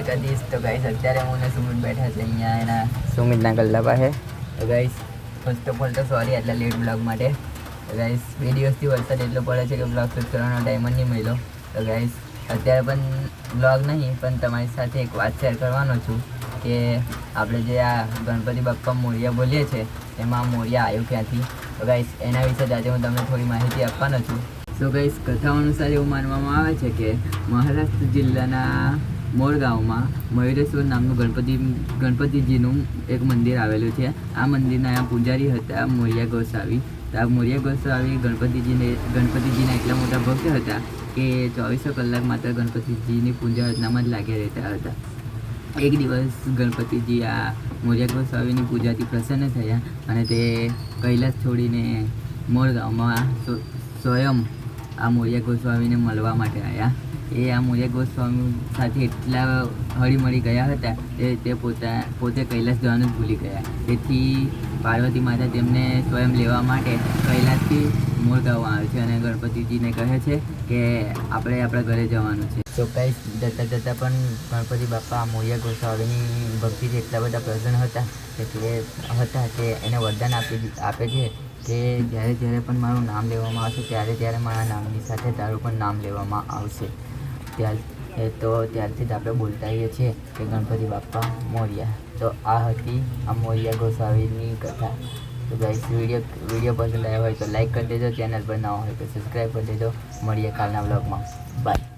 દ્વારકાધીશ. તો ગાઈસ અત્યારે હું ને સુમિત બેઠા છે અહીંયા એના સુમિતના ગલ્લા પાસે. તો ગાઈસ ફર્સ્ટ ઓફ ઓલ તો સોરી આટલા લેટ બ્લોગ માટે. તો ગાઈસ 2 દિવસથી વરસાદ એટલો પડે છે કે બ્લોગ શૂટ કરવાનો ટાઈમ જ નહીં મળ્યો. તો ગાઈસ અત્યારે પણ બ્લોગ નહીં, પણ તમારી સાથે એક વાત શેર કરવાનો છું કે આપણે જે આ ગણપતિ બાપ્પા મોરિયા બોલીએ છીએ એમાં મોરિયા આવ્યું ક્યાંથી. તો ગાઈસ એના વિશે આજે હું તમને થોડી માહિતી આપવાનો છું. સો ગાઈસ કથાઓ અનુસાર એવું માનવામાં આવે છે કે મહારાષ્ટ્ર જિલ્લાના મોર ગામમાં મયુરેશ્વર નામનું ગણપતિજીનું એક મંદિર આવેલું છે. આ મંદિરના પૂજારી હતા મોરિયા ગોસાવી. તો આ મોરિયા ગોસાવી ગણપતિજીના એટલા મોટા ભક્ત હતા કે 24 કલાક માત્ર ગણપતિજીની પૂજા અર્ચનામાં જ લાગ્યા રહેતા હતા. એક દિવસ ગણપતિજી આ મોરિયા ગોસ્વામીની પૂજાથી પ્રસન્ન થયા અને તે કૈલાસ છોડીને મોર ગામમાં સ્વયં આ મોરિયા ગોસ્વામીને મળવા માટે આવ્યા. એ આ મોરિયા ગોસ્વામી સાથે એટલા હળીમળી ગયા હતા તે પોતે કૈલાસ જવાનું જ ભૂલી ગયા. તેથી પાર્વતી માતા તેમને સ્વયં લેવા માટે કૈલાસથી મોર ગામ આવે છે અને ગણપતિજીને કહે છે કે આપણે આપણા ઘરે જવાનું છે. તો કંઈ જતાં પણ ગણપતિ બાપા મોરિયા ગોસ્વામીની ભક્તિથી એટલા બધા પ્રસન્ન હતા કે એને વરદાન આપે છે કે જ્યારે પણ મારું નામ લેવામાં આવશે ત્યારે મારા નામની સાથે તારું પણ નામ લેવામાં આવશે. ત્યારથી જ આપણે બોલતા હોઈએ છીએ કે ગણપતિ બાપ્પા મોરિયા. તો આ હતી આ મોરિયા ગોસ્વામીની કથા. તો ગાઈસ વિડીયો પસંદ આવ્યો હોય તો લાઈક કરી દેજો, ચેનલ પર ના હોય તો સબસ્ક્રાઈબ કરી દેજો. મળીએ કાલના બ્લોગમાં. બાય.